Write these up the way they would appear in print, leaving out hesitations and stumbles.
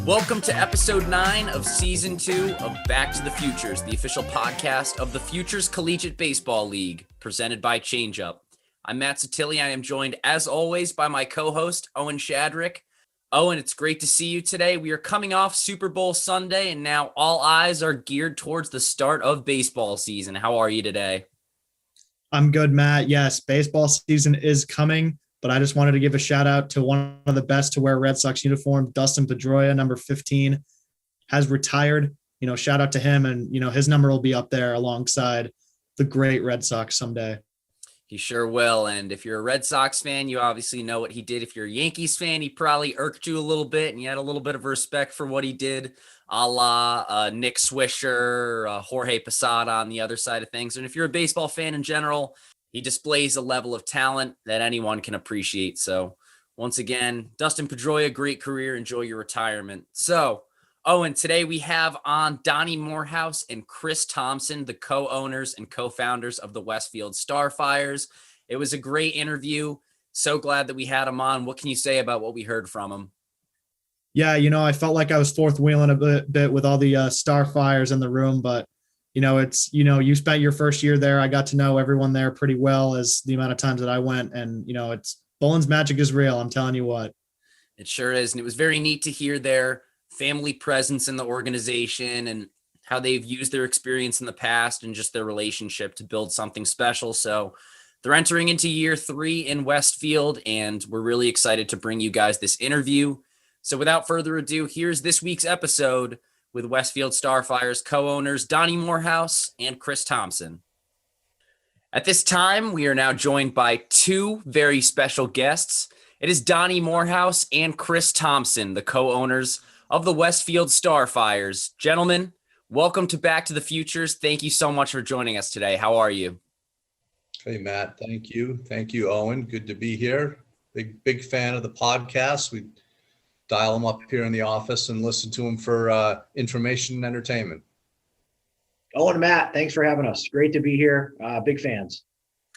Welcome to episode 9 of season 2 of Back to the Futures, the official podcast of the Futures Collegiate Baseball League, presented by Changeup. I'm Matt Satilli. I am joined, as always, by my co-host, Owen Shadrick. Owen, it's great to see you today. We are coming off Super Bowl Sunday, and now all eyes are geared towards the start of baseball season. How are you today? I'm good, Matt. Yes, baseball season is coming, but I just wanted to give a shout out to one of the best to wear Red Sox uniform, Dustin Pedroia, number 15, has retired. Shout out to him, and his number will be up there alongside the great Red Sox someday. He sure will. And if you're a Red Sox fan, you obviously know what he did. If you're a Yankees fan, he probably irked you a little bit, and you had a little bit of respect for what he did, a la Nick Swisher, Jorge Posada on the other side of things. And if you're a baseball fan in general, he displays a level of talent that anyone can appreciate. So once again, Dustin Pedroia, great career. Enjoy your retirement. So, Owen, today we have on Donnie Moorhouse and Chris Thompson, the co-owners and co-founders of the Westfield Starfires. It was a great interview. So glad that we had him on. What can you say about what we heard from him? Yeah, I felt like I was fourth wheeling a bit with all the Starfires in the room, but you spent your first year there. I got to know everyone there pretty well as the amount of times that I went, and it's Bullens Magic is real. I'm telling you what. It sure is. And it was very neat to hear their family presence in the organization and how they've used their experience in the past and just their relationship to build something special. So they're entering into year 3 in Westfield, and we're really excited to bring you guys this interview. So without further ado, here's this week's episode with Westfield Starfires co-owners Donnie Moorhouse and Chris Thompson. At this time, we are now joined by 2 very special guests. It is Donnie Moorhouse and Chris Thompson, the co-owners of the Westfield Starfires. Gentlemen, welcome to Back to the Futures. Thank you so much for joining us today. How are you? Hey, Matt. Thank you. Thank you, Owen. Good to be here. Big fan of the podcast. We dial them up here in the office and listen to them for information and entertainment. Owen and Matt, thanks for having us. Great to be here. Big fans.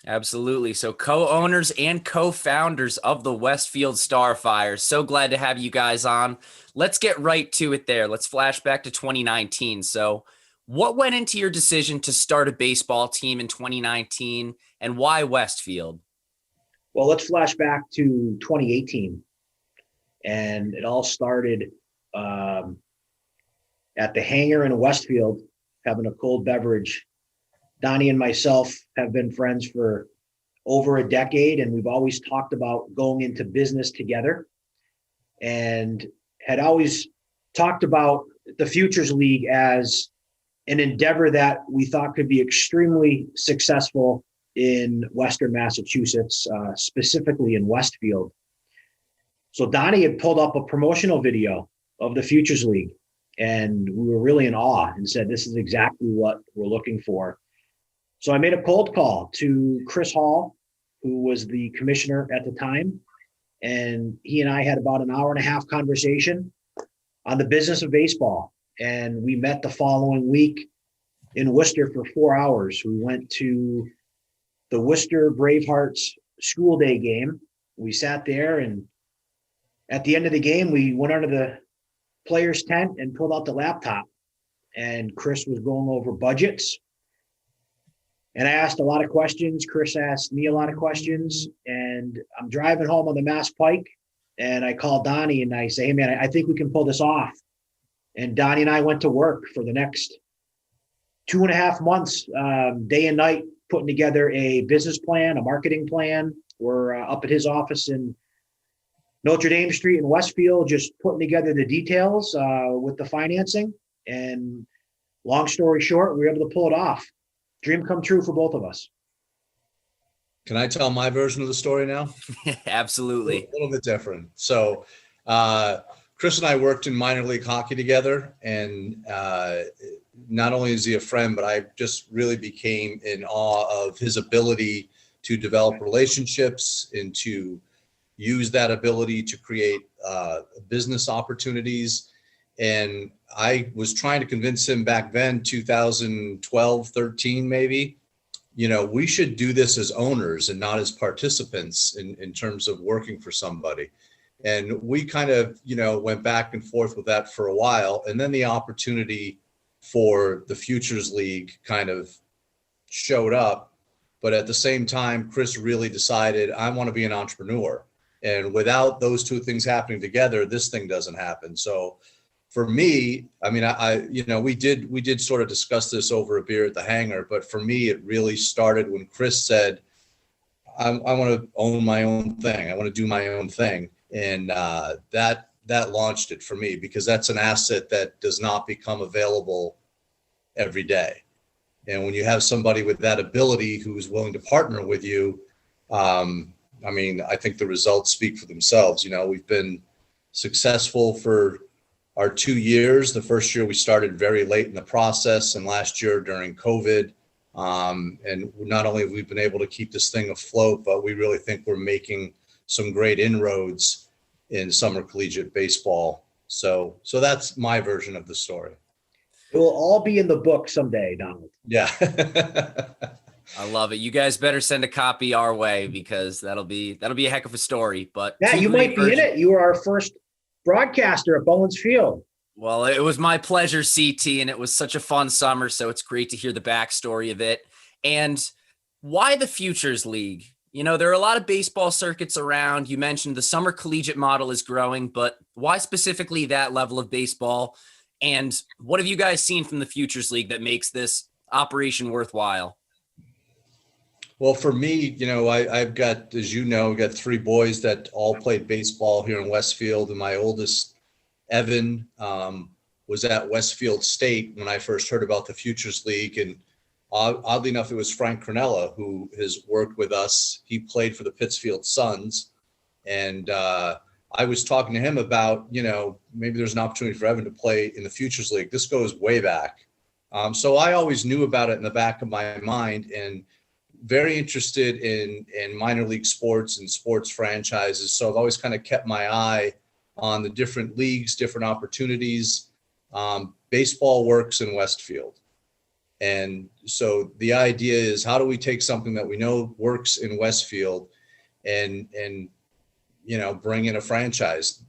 Absolutely. So co-owners and co-founders of the Westfield Starfires. So glad to have you guys on. Let's get right to it there. Let's flash back to 2019. So what went into your decision to start a baseball team in 2019, and why Westfield? Well, let's flash back to 2018. And it all started at the hangar in Westfield, having a cold beverage. Donnie and myself have been friends for over a decade, and we've always talked about going into business together, and had always talked about the Futures League as an endeavor that we thought could be extremely successful in Western Massachusetts, specifically in Westfield. So Donnie had pulled up a promotional video of the Futures League, and we were really in awe and said, this is exactly what we're looking for. So I made a cold call to Chris Hall, who was the commissioner at the time. And he and I had about an hour and a half conversation on the business of baseball. And we met the following week in Worcester for 4 hours. We went to the Worcester Bravehearts school day game. We sat there, and at the end of the game, we went under the players' tent and pulled out the laptop. And Chris was going over budgets. And I asked a lot of questions. Chris asked me a lot of questions. And I'm driving home on the Mass Pike, and I call Donnie and I say, hey, man, I think we can pull this off. And Donnie and I went to work for the next 2.5 months, day and night, putting together a business plan, a marketing plan. We're up at his office in Notre Dame Street in Westfield, just putting together the details with the financing. And long story short, we were able to pull it off. Dream come true for both of us. Can I tell my version of the story now? Absolutely. A little bit different. So Chris and I worked in minor league hockey together, and not only is he a friend, but I just really became in awe of his ability to develop relationships and to use that ability to create business opportunities. And I was trying to convince him back then, 2012, 13, maybe, we should do this as owners and not as participants in terms of working for somebody. And we kind of, went back and forth with that for a while. And then the opportunity for the Futures League kind of showed up. But at the same time, Chris really decided, I want to be an entrepreneur. And without those two things happening together, this thing doesn't happen. So for me, I mean, we did sort of discuss this over a beer at the hangar, but for me, it really started when Chris said, I want to own my own thing. I want to do my own thing. And that launched it for me, because that's an asset that does not become available every day. And when you have somebody with that ability who's willing to partner with you, I think the results speak for themselves. We've been successful for our 2 years. The first year we started very late in the process, and last year during COVID. And not only have we been able to keep this thing afloat, but we really think we're making some great inroads in summer collegiate baseball. So that's my version of the story. It will all be in the book someday, Donald. Yeah. I love it. You guys better send a copy our way, because that'll be a heck of a story. But yeah, you might be in it. You were our first broadcaster at Bullens Field. Well, it was my pleasure, CT, and it was such a fun summer. So it's great to hear the backstory of it. And why the Futures League? There are a lot of baseball circuits around. You mentioned the summer collegiate model is growing, but why specifically that level of baseball? And what have you guys seen from the Futures League that makes this operation worthwhile? Well, for me, I've got, as got 3 boys that all played baseball here in Westfield. And my oldest, Evan, was at Westfield State when I first heard about the Futures League. And oddly enough, it was Frank Cronella who has worked with us. He played for the Pittsfield Suns. And I was talking to him about, maybe there's an opportunity for Evan to play in the Futures League. This goes way back. So I always knew about it in the back of my mind, and very interested in minor league sports and sports franchises. So I've always kind of kept my eye on the different leagues, different opportunities. Baseball works in Westfield. And so the idea is, how do we take something that we know works in Westfield and bring in a franchise?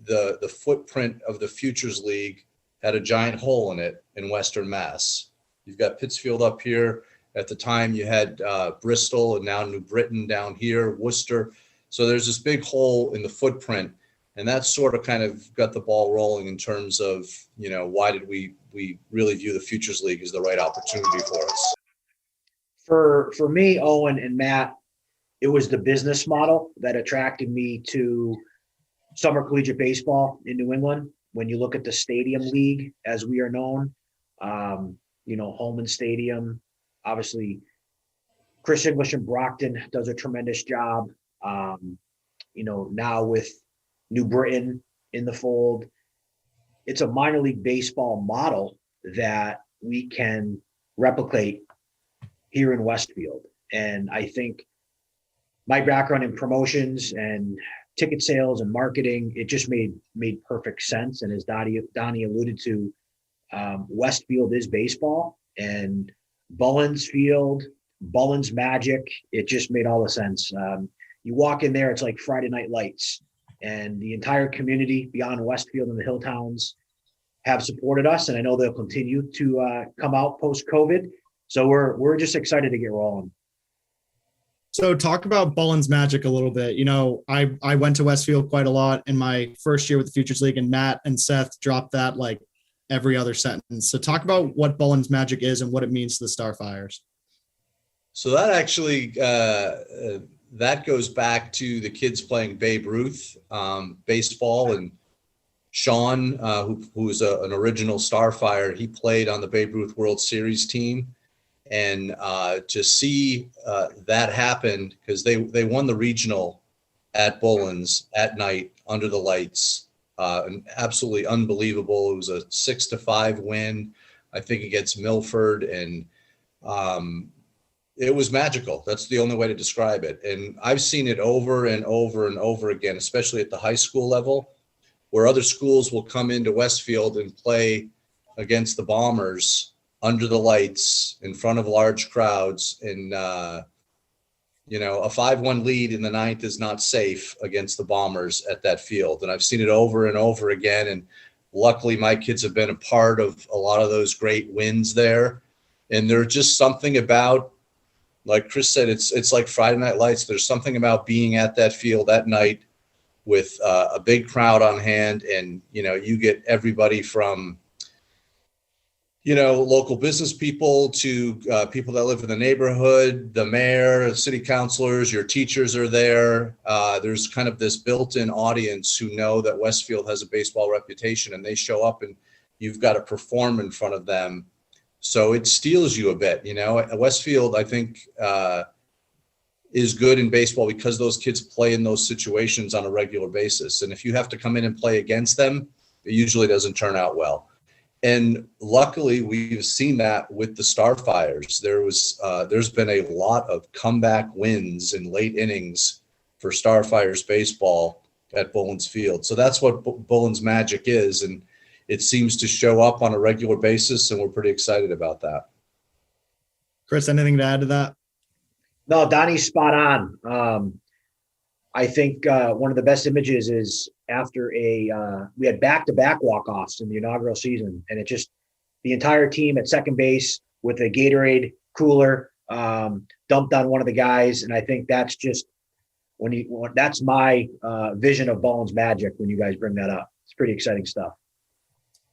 The footprint of the Futures League had a giant hole in it in Western Mass. You've got Pittsfield up here. At the time you had Bristol, and now New Britain down here, Worcester. So there's this big hole in the footprint, and that sort of kind of got the ball rolling in terms of, why did we really view the Futures League as the right opportunity for us? For me, Owen and Matt, it was the business model that attracted me to summer collegiate baseball in New England. When you look at the Stadium League, as we are known, Holman Stadium, obviously Chris English in Brockton does a tremendous job. Now with New Britain in the fold, it's a minor league baseball model that we can replicate here in Westfield. And I think my background in promotions and ticket sales and marketing, it just made perfect sense. And as Donnie alluded to, Westfield is baseball, and Bullens Field, Bullens Magic, it just made all the sense. You walk in there, it's like Friday Night Lights, and the entire community beyond Westfield and the hill towns have supported us, and I know they'll continue to come out post-COVID. So we're just excited to get rolling. So talk about Bullens Magic a little bit. I went to Westfield quite a lot in my first year with the Futures League, and Matt and Seth dropped that like every other sentence. So talk about what Bullens Magic is and what it means to the Starfires. So that actually, that goes back to the kids playing Babe Ruth baseball, and Sean, who was an original Starfire, he played on the Babe Ruth World Series team. And to see that happen, because they won the regional at Bullens at night under the lights, and absolutely unbelievable. It was a 6-5 win, I think, against Milford, and it was magical. That's the only way to describe it. And I've seen it over and over and over again, especially at the high school level, where other schools will come into Westfield and play against the Bombers under the lights in front of large crowds. And, A 5-1 lead in the ninth is not safe against the Bombers at that field. And I've seen it over and over again. And luckily my kids have been a part of a lot of those great wins there. And there's just something about, like Chris said, it's like Friday Night Lights. There's something about being at that field that night with a big crowd on hand. And, you get everybody from, local business people to people that live in the neighborhood, the mayor, city councilors, your teachers are there. There's kind of this built-in audience who know that Westfield has a baseball reputation, and they show up and you've got to perform in front of them. So it steals you a bit. Westfield, I think, is good in baseball because those kids play in those situations on a regular basis. And if you have to come in and play against them, it usually doesn't turn out well. And luckily, we've seen that with the Starfires. There's been a lot of comeback wins in late innings for Starfires baseball at Bullens Field. So that's what Bullens Magic is, and it seems to show up on a regular basis, and we're pretty excited about that. Chris, anything to add to that? No, Donnie's spot on. I think one of the best images is after we had back-to-back walk-offs in the inaugural season, and the entire team at second base with a Gatorade cooler dumped on one of the guys. And I think that's just that's my vision of Bullens Magic when you guys bring that up. It's pretty exciting stuff.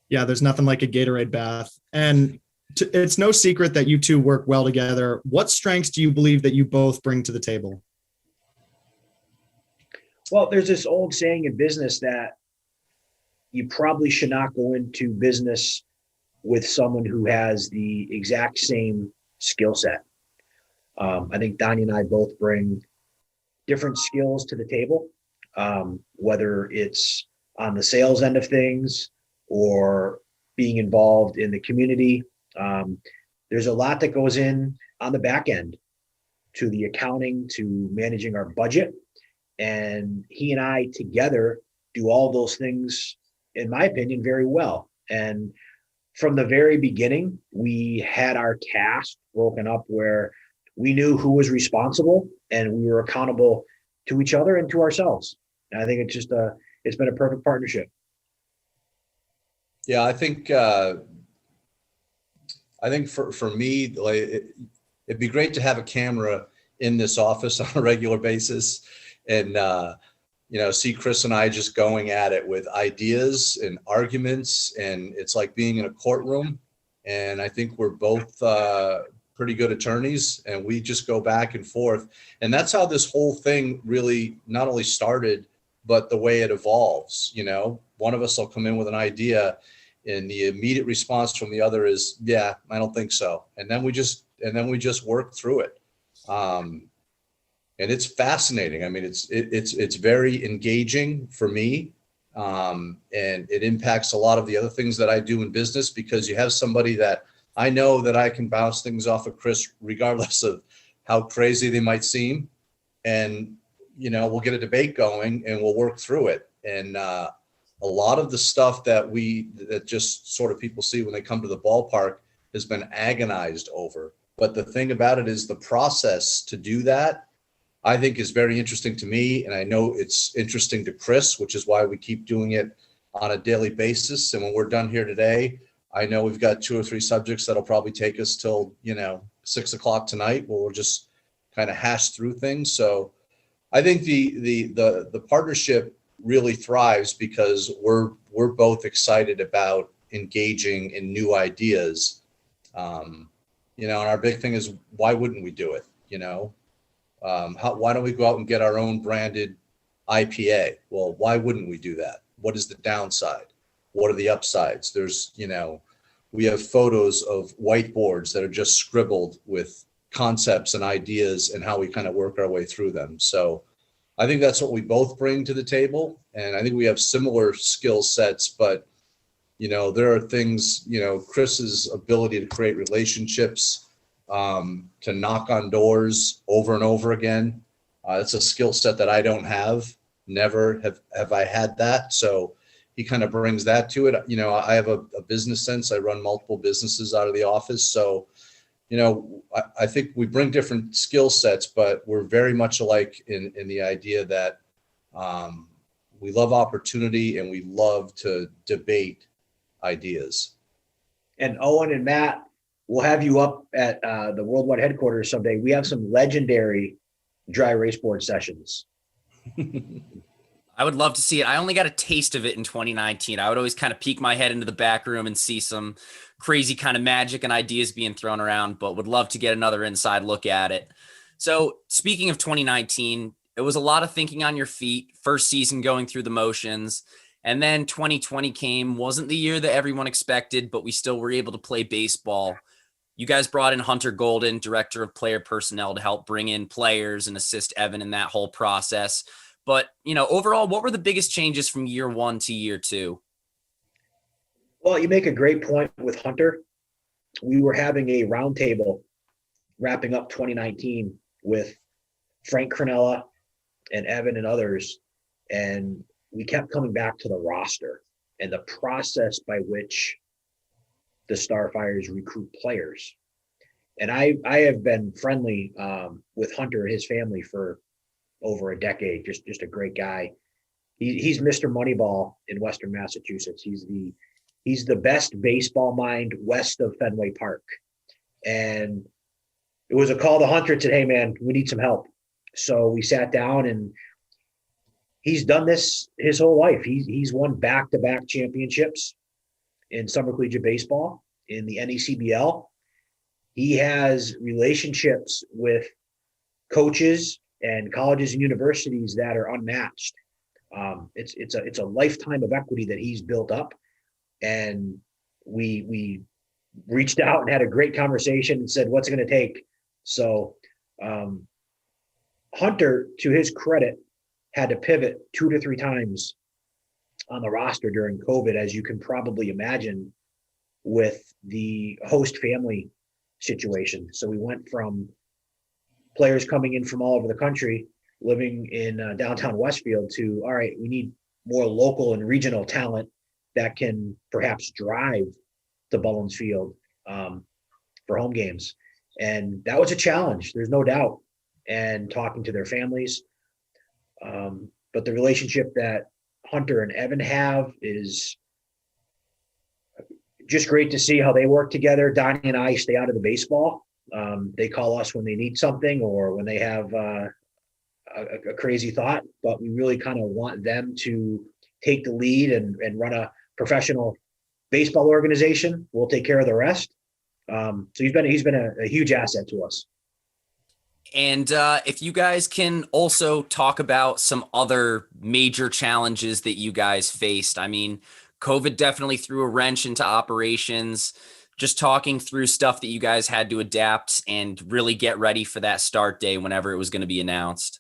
Yeah, there's nothing like a Gatorade bath. And it's no secret that you two work well together. What strengths do you believe that you both bring to the table? Well, there's this old saying in business that you probably should not go into business with someone who has the exact same skill set. I think Danya and I both bring different skills to the table, whether it's on the sales end of things or being involved in the community. There's a lot that goes in on the back end to the accounting, to managing our budget. And he and I together do all those things, in my opinion, very well. And from the very beginning, we had our tasks broken up where we knew who was responsible and we were accountable to each other and to ourselves. And I think it's been a perfect partnership. Yeah, I think for me, like, it'd be great to have a camera in this office on a regular basis. And, see Chris and I just going at it with ideas and arguments, and it's like being in a courtroom. And I think we're both pretty good attorneys, and we just go back and forth. And that's how this whole thing really not only started, but the way it evolves. One of us will come in with an idea, and the immediate response from the other is, "Yeah, I don't think so." And then we just work through it. And it's fascinating. I mean, it's very engaging for me, and it impacts a lot of the other things that I do in business, because you have somebody that I know that I can bounce things off of Chris, regardless of how crazy they might seem, and we'll get a debate going and we'll work through it. And a lot of the stuff that just sort of people see when they come to the ballpark has been agonized over. But the thing about it is the process to do that, I think, is very interesting to me, and I know it's interesting to Chris, which is why we keep doing it on a daily basis. And when we're done here today, I know we've got 2 or 3 subjects that'll probably take us till 6 o'clock tonight, where we'll just kind of hash through things. So I think the partnership really thrives because we're both excited about engaging in new ideas. And our big thing is, why wouldn't we do it? Why don't we go out and get our own branded IPA? Well, why wouldn't we do that? What is the downside? What are the upsides? We have photos of whiteboards that are just scribbled with concepts and ideas and how we kind of work our way through them. So I think that's what we both bring to the table. And I think we have similar skill sets, but there are things, Chris's ability to create relationships, to knock on doors over and over again. It's a skill set that I don't have. Never have I had that. So he kind of brings that to it. I have a business sense. I run multiple businesses out of the office. So, I think we bring different skill sets, but we're very much alike in the idea that we love opportunity and we love to debate ideas. And Owen and Matt, we'll have you up at the worldwide headquarters someday. We have some legendary dry race board sessions. I would love to see it. I only got a taste of it in 2019. I would always kind of peek my head into the back room and see some crazy kind of magic and ideas being thrown around, but would love to get another inside look at it. So speaking of 2019, it was a lot of thinking on your feet, first season going through the motions. And then 2020 came, wasn't the year that everyone expected, but we still were able to play baseball. You guys brought in Hunter Golden, director of player personnel, to help bring in players and assist Evan in that whole process. But, overall, what were the biggest changes from year one to year two? Well, you make a great point with Hunter. We were having a roundtable wrapping up 2019 with Frank Cronella and Evan and others. And we kept coming back to the roster and the process by which the Starfires recruit players. And I have been friendly with Hunter and his family for over a decade. Just a great guy. He's Mr. Moneyball in Western Massachusetts. He's the best baseball mind west of Fenway Park. And it was a call to Hunter and said, "Hey man, we need some help." So we sat down, and he's done this his whole life. He's won back-to-back championships in summer collegiate baseball in the NECBL. He has relationships with coaches and colleges and universities that are unmatched. It's a lifetime of equity that he's built up. And we reached out and had a great conversation and said, what's it going to take? So Hunter, to his credit, had to pivot 2 to 3 times on the roster during COVID, as you can probably imagine, with the host family situation. So we went from players coming in from all over the country, living in downtown Westfield, to, all right, we need more local and regional talent that can perhaps drive to Bullens Field for home games. And that was a challenge, there's no doubt, and talking to their families. But the relationship that Hunter and Evan have is just great to see how they work together. Donnie and I stay out of the baseball. They call us when they need something or when they have a crazy thought, but we really kind of want them to take the lead and run a professional baseball organization. We'll take care of the rest. So he's been a huge asset to us. And if you guys can also talk about some other major challenges that you guys faced. I mean, COVID definitely threw a wrench into operations. Just talking through stuff that you guys had to adapt and really get ready for that start day whenever it was going to be announced.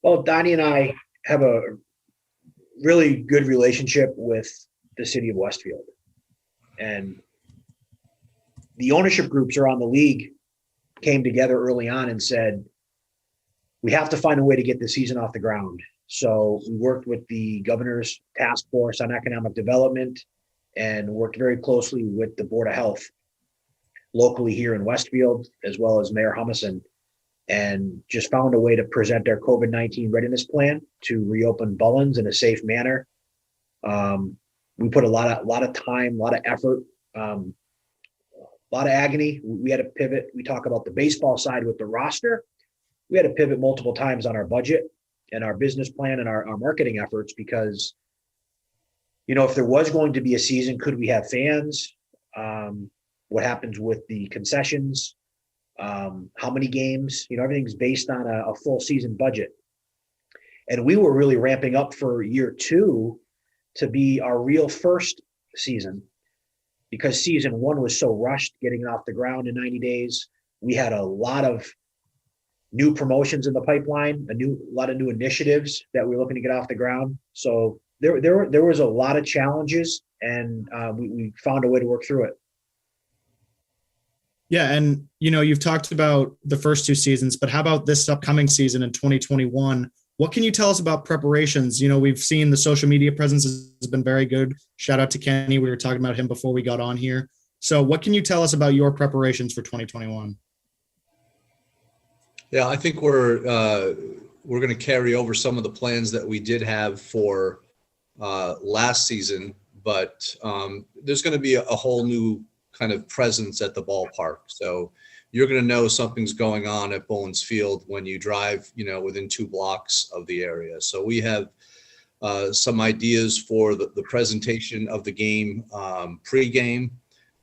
Well, Donnie and I have a really good relationship with the city of Westfield. And the ownership groups around the league came together early on and said, we have to find a way to get the season off the ground. So we worked with the governor's task force on economic development and worked very closely with the Board of Health locally here in Westfield, as well as Mayor Humison, and just found a way to present our COVID-19 readiness plan to reopen Bullens in a safe manner. We put a lot of time, a lot of effort, a lot of agony. We had to pivot. We talk about the baseball side with the roster. We had to pivot multiple times on our budget and our business plan and our marketing efforts because, if there was going to be a season, could we have fans? What happens with the concessions? How many games? Everything's based on a full season budget. And we were really ramping up for year 2 to be our real first season, because season 1 was so rushed getting it off the ground in 90 days. We had a lot of new promotions in the pipeline, a lot of new initiatives that we were looking to get off the ground. So there was a lot of challenges, and we found a way to work through it. Yeah. And, you've talked about the first 2 seasons, but how about this upcoming season in 2021? What can you tell us about preparations? We've seen the social media presence has been very good. Shout out to Kenny. We were talking about him before we got on here. So what can you tell us about your preparations for 2021? Yeah, I think we're going to carry over some of the plans that we did have for last season, but there's going to be a whole new kind of presence at the ballpark. So you're going to know something's going on at Bullens Field when you drive, within 2 blocks of the area. So we have some ideas for the presentation of the game pregame.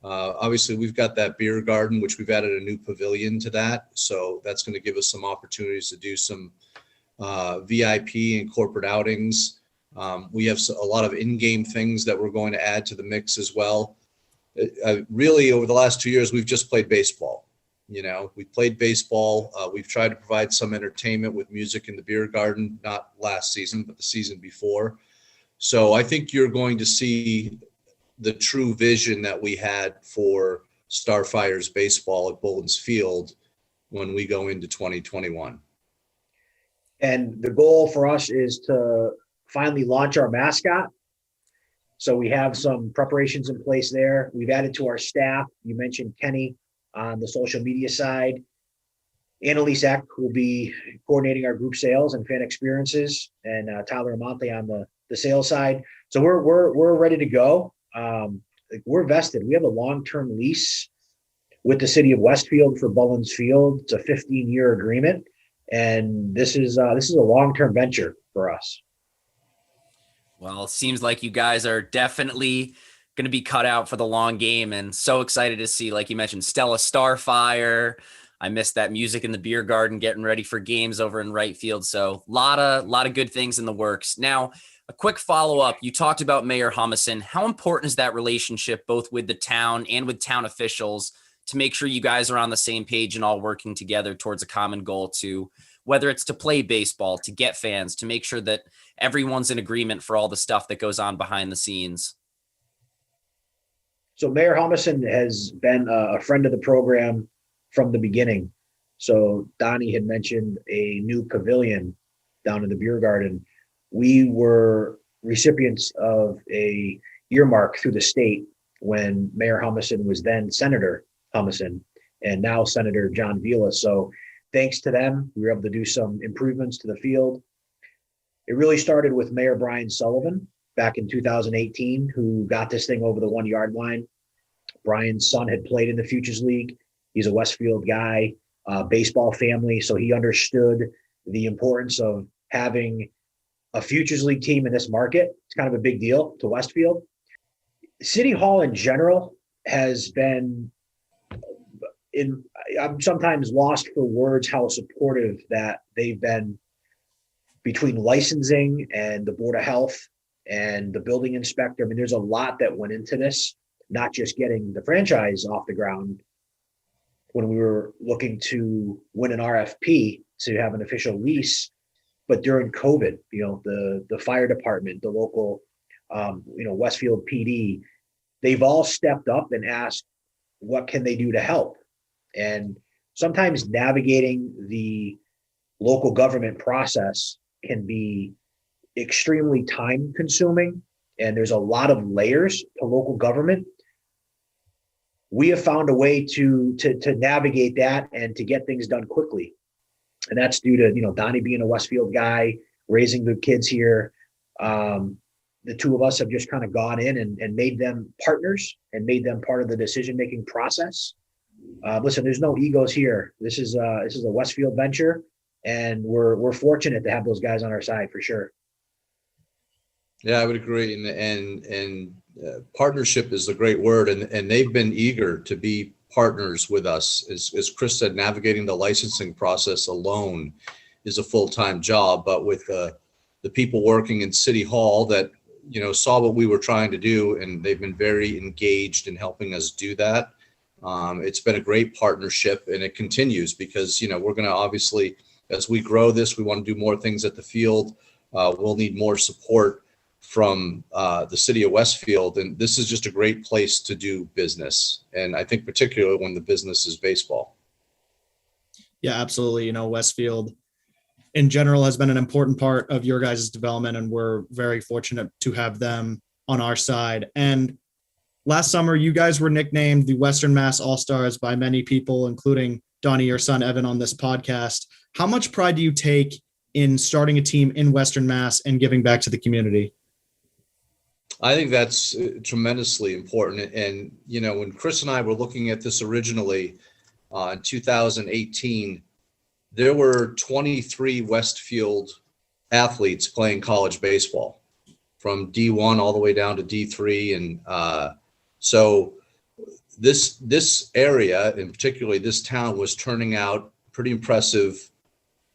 Obviously, we've got that beer garden, which we've added a new pavilion to that. So that's going to give us some opportunities to do some VIP and corporate outings. We have a lot of in-game things that we're going to add to the mix as well. Really, over the last 2 years, we've just played baseball. We played baseball. We've tried to provide some entertainment with music in the beer garden, not last season, but the season before. So I think you're going to see the true vision that we had for Starfires baseball at Bullens Field when we go into 2021. And the goal for us is to finally launch our mascot. So we have some preparations in place there. We've added to our staff. You mentioned Kenny on the social media side. Annalise Eck will be coordinating our group sales and fan experiences, and Tyler Amonte on the sales side. So we're ready to go. We're vested. We have a long-term lease with the city of Westfield for Bullens Field. It's a 15-year agreement, and this is a long-term venture for us. Well, it seems like you guys are definitely going to be cut out for the long game, and so excited to see, like you mentioned, Stella Starfire. I missed that music in the beer garden, getting ready for games over in right field. So lot of good things in the works. Now, a quick follow-up. You talked about Mayor Humison. How important is that relationship both with the town and with town officials to make sure you guys are on the same page and all working together towards a common goal, to whether it's to play baseball, to get fans, to make sure that everyone's in agreement for all the stuff that goes on behind the scenes? So Mayor Humison has been a friend of the program from the beginning. So Donnie had mentioned a new pavilion down in the beer garden. We were recipients of a earmark through the state when Mayor Humison was then Senator Humison and now Senator John Vila. So thanks to them, we were able to do some improvements to the field. It really started with Mayor Brian Sullivan back in 2018, who got this thing over the 1 yard line. Brian's son had played in the Futures League. He's a Westfield guy, baseball family. So he understood the importance of having a Futures League team in this market. It's kind of a big deal to Westfield. City Hall in general has been I'm sometimes lost for words how supportive that they've been between licensing and the Board of Health and the building inspector. I mean, there's a lot that went into this, not just getting the franchise off the ground when we were looking to win an RFP to have an official lease, but during COVID, the fire department, the local, Westfield PD, they've all stepped up and asked, what can they do to help? And sometimes navigating the local government process can be extremely time consuming, and there's a lot of layers to local government. We have found a way to navigate that and to get things done quickly. And that's due to, Donnie being a Westfield guy, raising the kids here. The two of us have just kind of gone in and made them partners and made them part of the decision-making process. Listen, there's no egos here. This is a Westfield venture, and we're fortunate to have those guys on our side for sure. Yeah, I would agree. And partnership is a great word. And they've been eager to be partners with us. As Chris said, navigating the licensing process alone is a full-time job, but with the people working in City Hall that, saw what we were trying to do, and they've been very engaged in helping us do that. It's been a great partnership, and it continues because, we're going to obviously, as we grow this, we want to do more things at the field. We'll need more support from the city of Westfield. And this is just a great place to do business. And I think particularly when the business is baseball. Yeah, absolutely. Westfield in general has been an important part of your guys' development, and we're very fortunate to have them on our side. And Last summer, you guys were nicknamed the Western Mass All-Stars by many people, including Donnie, your son, Evan, on this podcast. How much pride do you take in starting a team in Western Mass and giving back to the community? I think that's tremendously important. And, you know, when Chris and I were looking at this originally in 2018, there were 23 Westfield athletes playing college baseball from D1 all the way down to D3. And so this area, and particularly this town, was turning out pretty impressive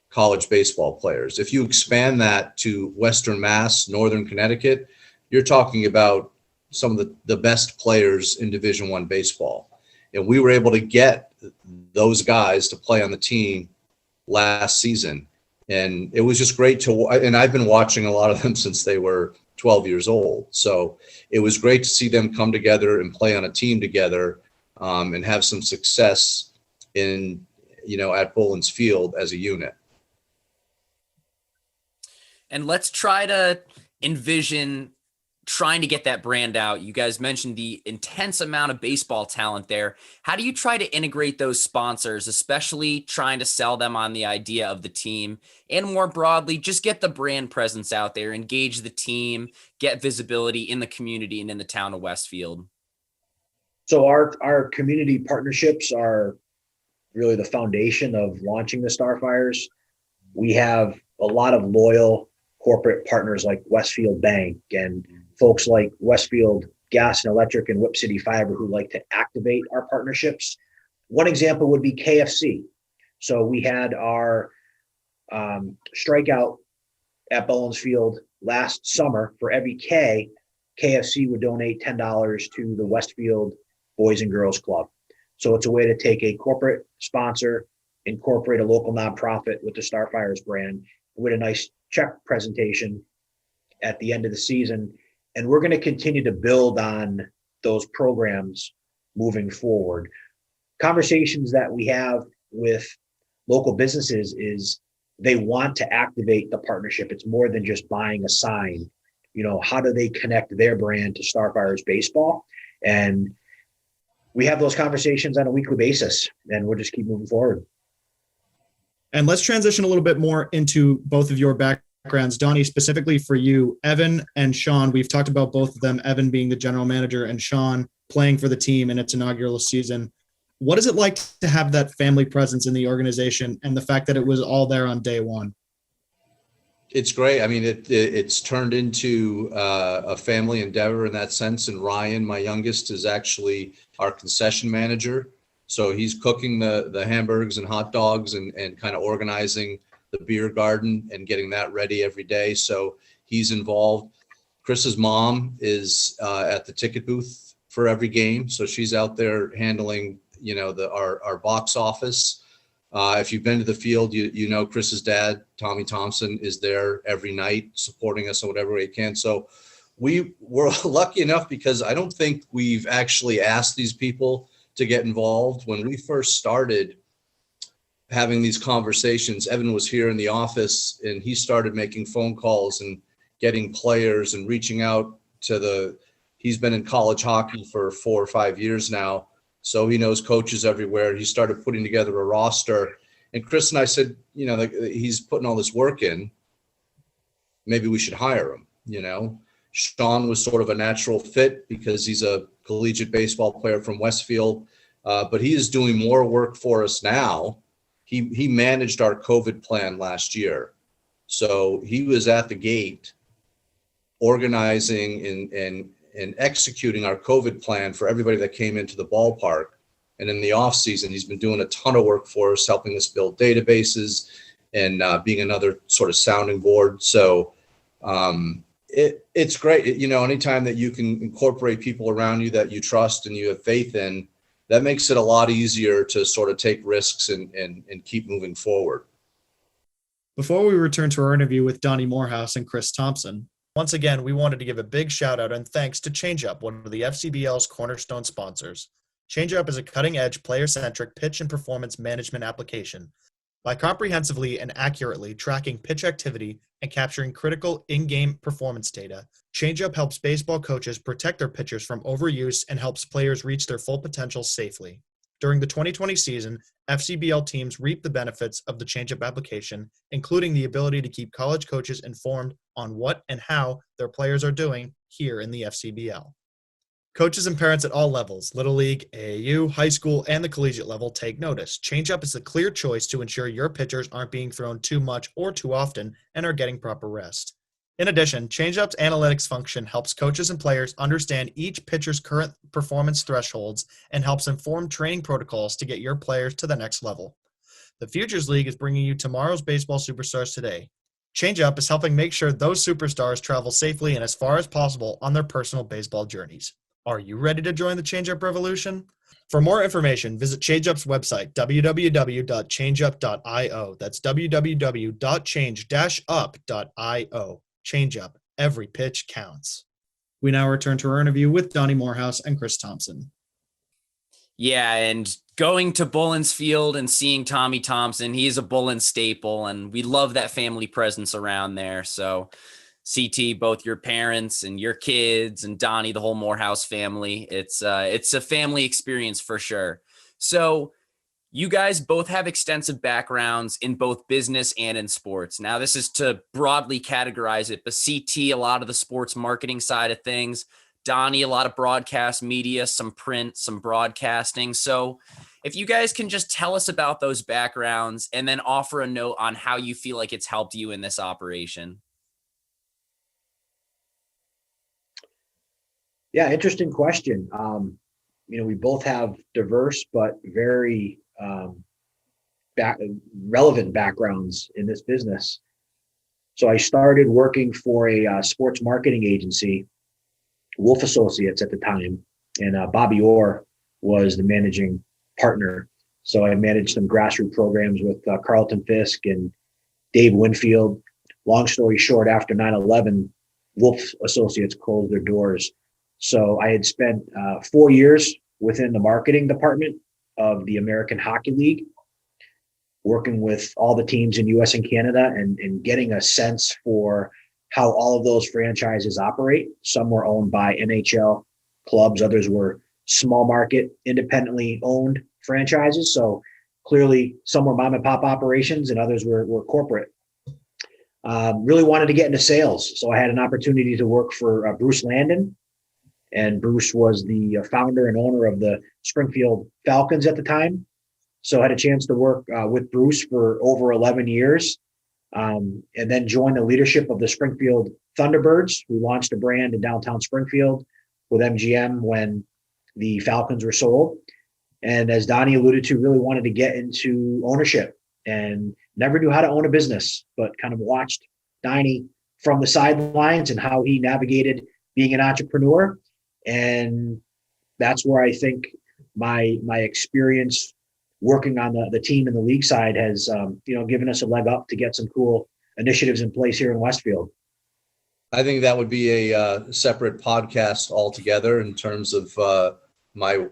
college baseball players. If you expand that to Western Mass, Northern Connecticut, you're talking about some of the best players in Division I baseball. And we were able to get those guys to play on the team last season. And it was just great and I've been watching a lot of them since they were 12 years old. So it was great to see them come together and play on a team together and have some success in, you know, at Bullens Field as a unit. And let's try to envision trying to get that brand out. You guys mentioned the intense amount of baseball talent there. How do you try to integrate those sponsors, especially trying to sell them on the idea of the team, and more broadly, just get the brand presence out there, engage the team, get visibility in the community and in the town of Westfield? So our community partnerships are really the foundation of launching the Starfires. We have a lot of loyal corporate partners like Westfield Bank and folks like Westfield Gas and Electric and Whip City Fiber who like to activate our partnerships. One example would be KFC. So we had our strikeout at Bullens Field last summer. For every K, KFC would donate $10 to the Westfield Boys and Girls Club. So it's a way to take a corporate sponsor, incorporate a local nonprofit with the Starfires brand with a nice check presentation at the end of the season. And we're going to continue to build on those programs moving forward. Conversations that we have with local businesses is they want to activate the partnership. It's more than just buying a sign. You know, how do they connect their brand to Starfires baseball? And we have those conversations on a weekly basis, and we'll just keep moving forward. And let's transition a little bit more into both of your backgrounds. Donnie, specifically for you, Evan and Sean, we've talked about both of them, Evan being the general manager and Sean playing for the team in its inaugural season. What is it like to have that family presence in the organization and the fact that it was all there on day one? It's great. I mean, it's turned into a family endeavor in that sense. And Ryan, my youngest, is actually our concession manager. So he's cooking the hamburgers and hot dogs and kind of organizing the beer garden and getting that ready every day. So he's involved. Chris's mom is at the ticket booth for every game. So she's out there handling, you know, our box office. If you've been to the field, you know Chris's dad, Tommy Thompson, is there every night supporting us in whatever way he can. So we were lucky enough because I don't think we've actually asked these people to get involved. When we first started having these conversations, Evan was here in the office and he started making phone calls and getting players and reaching out to he's been in college hockey for 4 or 5 years now. So he knows coaches everywhere. He started putting together a roster. And Chris and I said, you know, he's putting all this work in. Maybe we should hire him, you know. Sean was sort of a natural fit because he's a collegiate baseball player from Westfield. But he is doing more work for us now. He managed our COVID plan last year. So he was at the gate organizing and executing our COVID plan for everybody that came into the ballpark. And in the off season, he's been doing a ton of work for us, helping us build databases and being another sort of sounding board. So it's great. You know, anytime that you can incorporate people around you that you trust and you have faith in, that makes it a lot easier to sort of take risks and keep moving forward. Before we return to our interview with Donnie Moorhouse and Chris Thompson, once again, we wanted to give a big shout out and thanks to Changeup, one of the FCBL's cornerstone sponsors. Changeup is a cutting-edge, player-centric pitch and performance management application By comprehensively and accurately tracking pitch activity and capturing critical in-game performance data, Changeup helps baseball coaches protect their pitchers from overuse and helps players reach their full potential safely. During the 2020 season, FCBL teams reaped the benefits of the Changeup application, including the ability to keep college coaches informed on what and how their players are doing here in the FCBL. Coaches and parents at all levels, Little League, AAU, high school, and the collegiate level, take notice. Changeup is the clear choice to ensure your pitchers aren't being thrown too much or too often and are getting proper rest. In addition, Changeup's analytics function helps coaches and players understand each pitcher's current performance thresholds and helps inform training protocols to get your players to the next level. The Futures League is bringing you tomorrow's baseball superstars today. Changeup is helping make sure those superstars travel safely and as far as possible on their personal baseball journeys. Are you ready to join the Changeup revolution? For more information, visit Changeup's website, www.changeup.io. That's www.change-up.io. Changeup. Every pitch counts. We now return to our interview with Donnie Moorhouse and Chris Thompson. Yeah, and going to Bullens Field and seeing Tommy Thompson, he's a Bullens staple, and we love that family presence around there. So CT, both your parents and your kids and Donnie, the whole Moorhouse family. It's a family experience for sure. So you guys both have extensive backgrounds in both business and in sports. Now, this is to broadly categorize it, but CT, a lot of the sports marketing side of things. Donnie, a lot of broadcast media, some print, some broadcasting. So if you guys can just tell us about those backgrounds and then offer a note on how you feel like it's helped you in this operation. Yeah, interesting question. We both have diverse but very relevant backgrounds in this business. So I started working for a sports marketing agency, Wolf Associates at the time, and Bobby Orr was the managing partner. So I managed some grassroots programs with Carlton Fisk and Dave Winfield. Long story short, after 9/11, Wolf Associates closed their doors. So I had spent 4 years within the marketing department of the American Hockey League, working with all the teams in US and Canada and getting a sense for how all of those franchises operate. Some were owned by NHL clubs, others were small market, independently owned franchises. So clearly some were mom and pop operations and others were corporate. Really wanted to get into sales. So I had an opportunity to work for Bruce Landon. And Bruce was the founder and owner of the Springfield Falcons at the time. So I had a chance to work with Bruce for over 11 years and then joined the leadership of the Springfield Thunderbirds. We launched a brand in downtown Springfield with MGM when the Falcons were sold. And as Donnie alluded to, really wanted to get into ownership and never knew how to own a business, but kind of watched Donnie from the sidelines and how he navigated being an entrepreneur. And that's where I think my experience working on the team and the league side has, given us a leg up to get some cool initiatives in place here in Westfield. I think that would be a separate podcast altogether in terms of my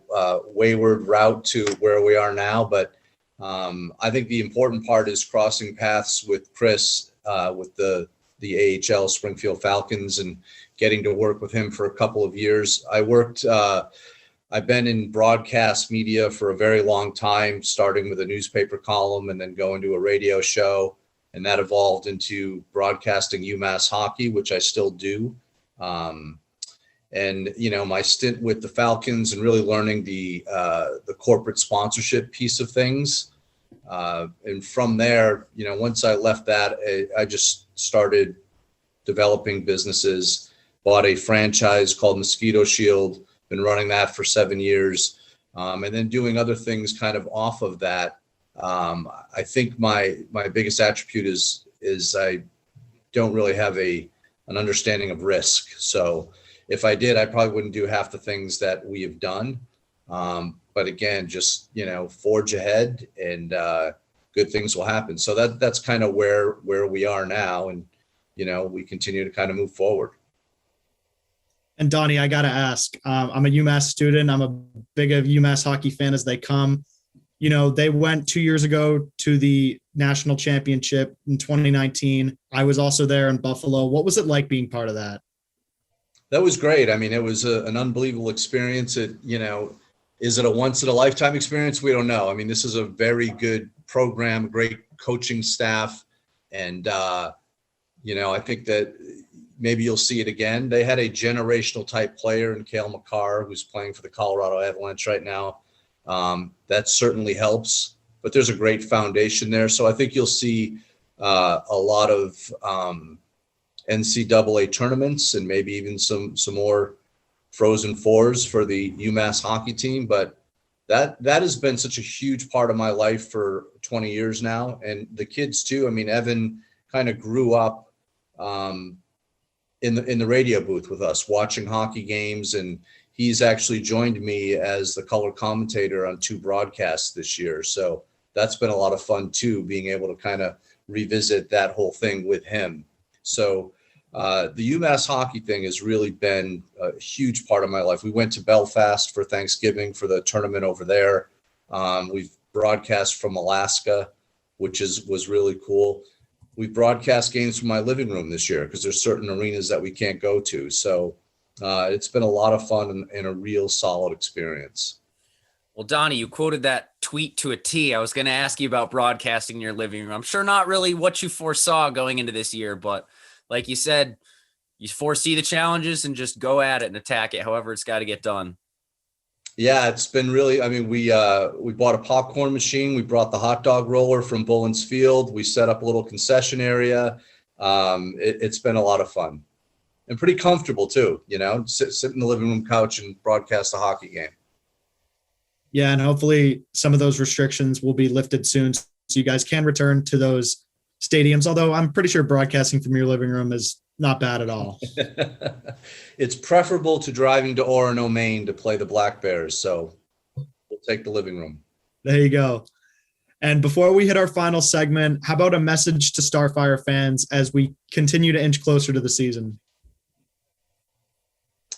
wayward route to where we are now. But I think the important part is crossing paths with Chris with the AHL Springfield Falcons and getting to work with him for a couple of years. I've been in broadcast media for a very long time, starting with a newspaper column and then going to a radio show. And that evolved into broadcasting UMass hockey, which I still do. And my stint with the Falcons and really learning the corporate sponsorship piece of things. And from there, once I left that, I just started developing businesses, bought a franchise called Mosquito Shield, been running that for 7 years, and then doing other things kind of off of that. I think my biggest attribute is I don't really have an understanding of risk. So if I did, I probably wouldn't do half the things that we have done. But again, just, forge ahead and good things will happen. So that's kind of where we are now. And, we continue to kind of move forward. And Donnie, I got to ask, I'm a UMass student. I'm a big UMass hockey fan as they come. They went 2 years ago to the national championship in 2019. I was also there in Buffalo. What was it like being part of that? That was great. I mean, it was an unbelievable experience. Is it a once in a lifetime experience? We don't know. I mean, this is a very good program, great coaching staff. And, I think that maybe you'll see it again. They had a generational type player in Cale Makar, who's playing for the Colorado Avalanche right now. That certainly helps, but there's a great foundation there. So I think you'll see a lot of NCAA tournaments and maybe even some more Frozen Fours for the UMass hockey team. But that has been such a huge part of my life for 20 years now. And the kids too. I mean, Evan kind of grew up in the radio booth with us watching hockey games, and he's actually joined me as the color commentator on 2 broadcasts this year. So that's been a lot of fun too, being able to kind of revisit that whole thing with him. So the UMass hockey thing has really been a huge part of my life. We went to Belfast for Thanksgiving for the tournament over there. We've broadcast from Alaska, which was really cool. We broadcast games from my living room this year because there's certain arenas that we can't go to. So it's been a lot of fun and a real solid experience. Well, Donnie, you quoted that tweet to a T. I was going to ask you about broadcasting in your living room. I'm sure not really what you foresaw going into this year, but like you said, you foresee the challenges and just go at it and attack it. However, it's got to get done. Yeah, it's been really, I mean, we bought a popcorn machine. We brought the hot dog roller from Bullens Field. We set up a little concession area. It's been a lot of fun and pretty comfortable too, sit in the living room couch and broadcast a hockey game. Yeah, and hopefully some of those restrictions will be lifted soon so you guys can return to those stadiums, although I'm pretty sure broadcasting from your living room is not bad at all. It's preferable to driving to Orono, Maine to play the Black Bears, so we'll take the living room. There you go. And before we hit our final segment, how about a message to Starfire fans as we continue to inch closer to the season?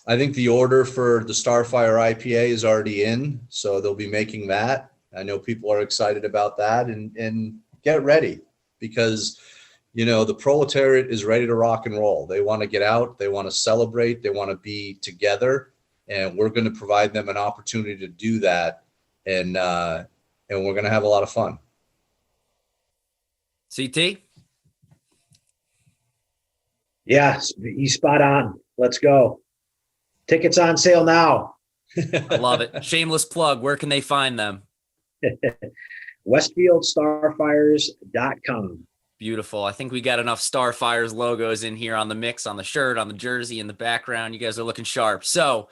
I think the order for the Starfire IPA is already in, so they'll be making that. I know people are excited about that, and get ready because, the proletariat is ready to rock and roll. They want to get out. They want to celebrate. They want to be together, and we're going to provide them an opportunity to do that, and we're going to have a lot of fun. CT? Yeah, he's spot on. Let's go. Tickets on sale now. I love it. Shameless plug. Where can they find them? WestfieldStarfires.com. Beautiful. I think we got enough Starfires logos in here on the mix, on the shirt, on the jersey, in the background. You guys are looking sharp. So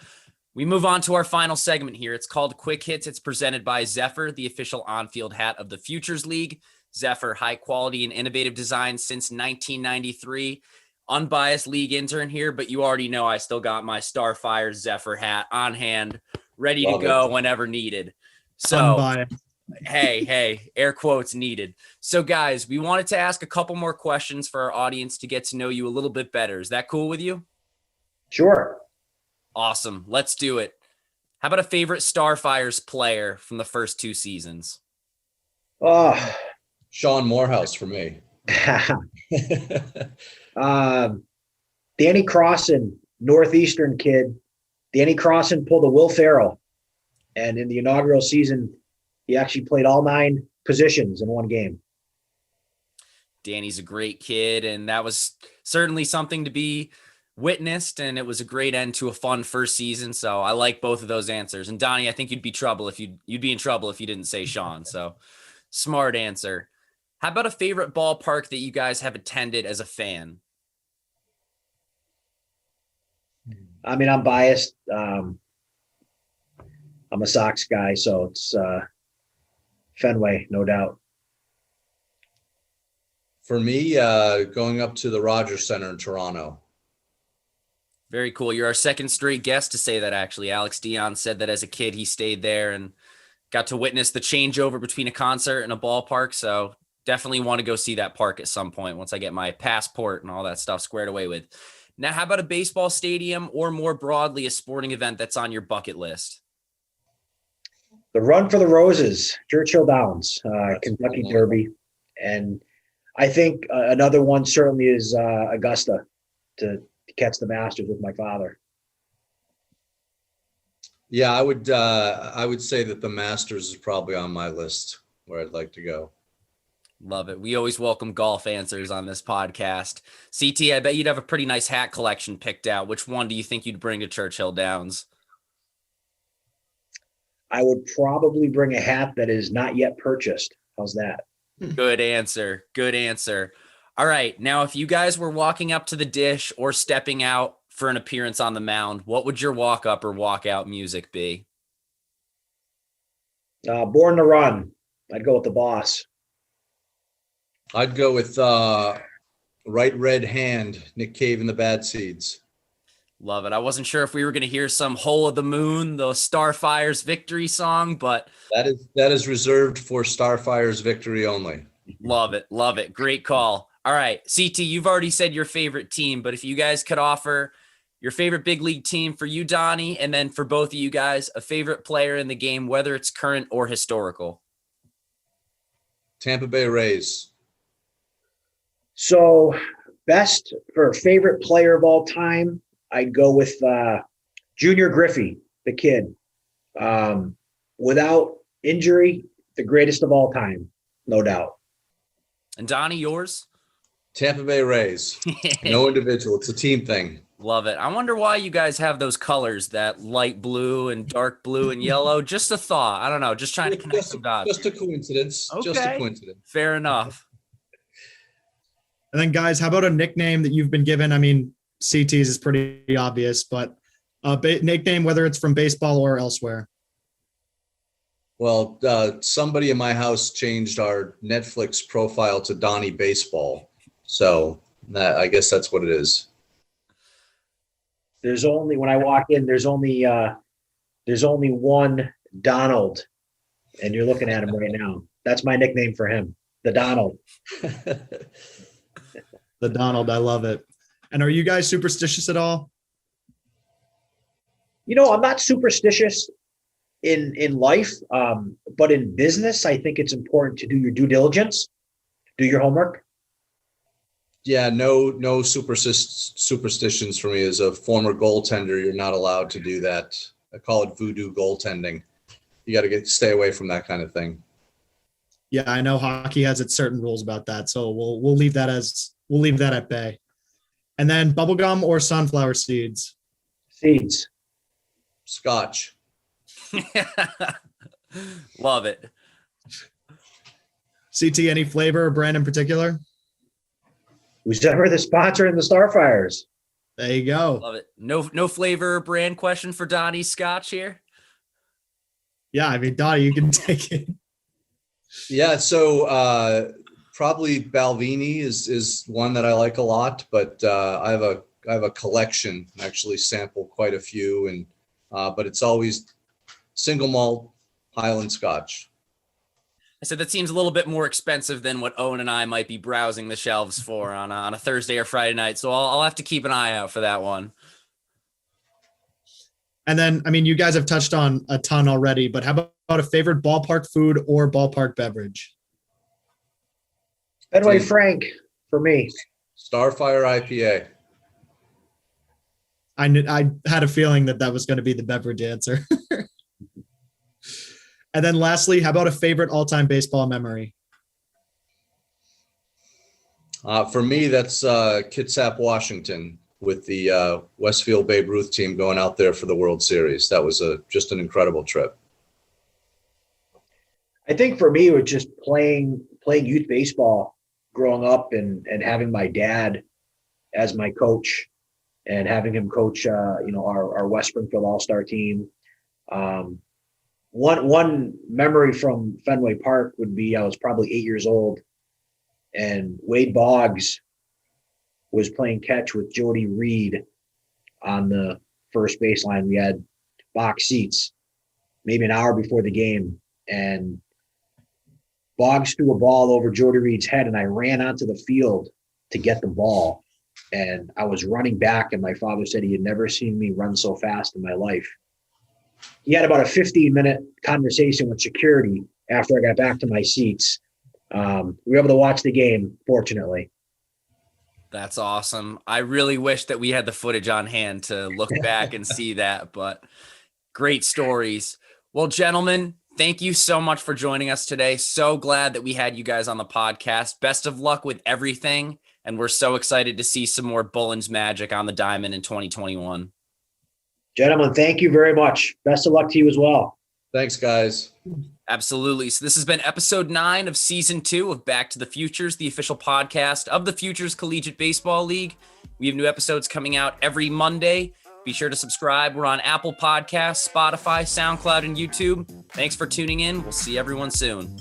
we move on to our final segment here. It's called Quick Hits. It's presented by Zephyr, the official on-field hat of the Futures League. Zephyr, high quality and innovative design since 1993. Unbiased league intern here, but you already know I still got my Starfire Zephyr hat on hand, ready to go whenever needed. So, Unbiased. hey, air quotes needed. So, guys, we wanted to ask a couple more questions for our audience to get to know you a little bit better. Is that cool with you? Sure. Awesome. Let's do it. How about a favorite Starfires player from the first 2 seasons? Oh, Sean Moorhouse for me. Danny Crossan, Northeastern kid. Danny Crossan pulled a Will Ferrell, and in the inaugural season, he actually played all 9 positions in one game. Danny's a great kid, and that was certainly something to be witnessed, and it was a great end to a fun first season. So I like both of those answers. And Donnie, I think you'd be in trouble if you didn't say Sean. So smart answer. How about a favorite ballpark that you guys have attended as a fan? I mean, I'm biased. I'm a Sox guy, so it's Fenway, no doubt. For me, going up to the Rogers Center in Toronto. Very cool. You're our second straight guest to say that, actually. Alex Dion said that as a kid he stayed there and got to witness the changeover between a concert and a ballpark. So definitely want to go see that park at some point once I get my passport and all that stuff squared away with. Now, how about a baseball stadium or more broadly a sporting event that's on your bucket list? The Run for the Roses, Churchill Downs, Kentucky Derby. And I think another one certainly is Augusta to catch the Masters with my father. Yeah, I would say that the Masters is probably on my list where I'd like to go. Love it. We always welcome golf answers on this podcast. CT, I bet you'd have a pretty nice hat collection picked out. Which one do you think you'd bring to Churchill Downs? I would probably bring a hat that is not yet purchased. How's that? Good answer. Good answer. All right. Now, if you guys were walking up to the dish or stepping out for an appearance on the mound, what would your walk up or walk out music be? Born to Run. I'd go with the Boss. I'd go with Right Red Hand, Nick Cave and the Bad Seeds. Love it. I wasn't sure if we were going to hear some Hole of the Moon, the Starfires victory song, but that is reserved for Starfires victory only. Love it. Love it. Great call. All right. CT, you've already said your favorite team, but if you guys could offer your favorite big league team for you, Donnie, and then for both of you guys, a favorite player in the game, whether it's current or historical. Tampa Bay Rays. So best for favorite player of all time, I'd go with Junior Griffey, the kid. Without injury, the greatest of all time, no doubt. And Donnie, yours? Tampa Bay Rays. No individual. It's a team thing. Love it. I wonder why you guys have those colors, that light blue and dark blue and yellow. Just a thought. I don't know. Just trying to connect some dots. Just a coincidence. Okay. Just a coincidence. Fair enough. And then, guys, how about a nickname that you've been given? I mean, CT's is pretty obvious, but a nickname, whether it's from baseball or elsewhere. Well, somebody in my house changed our Netflix profile to Donnie Baseball. So I guess that's what it is. There's only, when I walk in, there's only one Donald, and you're looking at him right now. That's my nickname for him, the Donald. The Donald, I love it. And are you guys superstitious at all? You know, I'm not superstitious in life, but in business, I think it's important to do your due diligence, do your homework. Yeah, no superstitions for me. As a former goaltender, you're not allowed to do that. I call it voodoo goaltending. You got to stay away from that kind of thing. Yeah, I know hockey has its certain rules about that, so we'll leave that at bay. And then bubblegum or sunflower seeds? Seeds. Scotch. Love it. CT, any flavor or brand in particular? Who's ever the sponsor in the Starfires? There you go. Love it. No flavor or brand question for Donnie Scotch here? Yeah, I mean, Donnie, you can take it. Yeah, so probably Balvenie is one that I like a lot, but I have a collection. I actually sample quite a few, and but it's always single malt Highland Scotch. I said that seems a little bit more expensive than what Owen and I might be browsing the shelves for on a Thursday or Friday night. So I'll have to keep an eye out for that one. And then, I mean, you guys have touched on a ton already, but how about a favorite ballpark food or ballpark beverage? Fenway Frank for me. Starfire IPA. I had a feeling that was going to be the beverage answer. And then lastly, how about a favorite all-time baseball memory? For me, that's Kitsap, Washington, with the Westfield Babe Ruth team going out there for the World Series. That was just an incredible trip. I think for me, it was just playing youth baseball growing up and having my dad as my coach and having him coach, our West Springfield All-Star team. One memory from Fenway Park would be I was probably 8 years old, and Wade Boggs was playing catch with Jody Reed on the first baseline. We had box seats, maybe an hour before the game, and Boggs threw a ball over Jody Reed's head, and I ran onto the field to get the ball. And I was running back, and my father said he had never seen me run so fast in my life. He had about a 15-minute conversation with security after I got back to my seats. We were able to watch the game, fortunately. That's awesome. I really wish that we had the footage on hand to look back and see that, but great stories. Well, gentlemen, thank you so much for joining us today. So glad that we had you guys on the podcast. Best of luck with everything. And we're so excited to see some more Bullens Magic on the diamond in 2021. Gentlemen, thank you very much. Best of luck to you as well. Thanks, guys. Absolutely. So this has been episode 9 of season 2 of Back to the Futures, the official podcast of the Futures Collegiate Baseball League. We have new episodes coming out every Monday. Be sure to subscribe. We're on Apple Podcasts, Spotify, SoundCloud, and YouTube. Thanks for tuning in. We'll see everyone soon.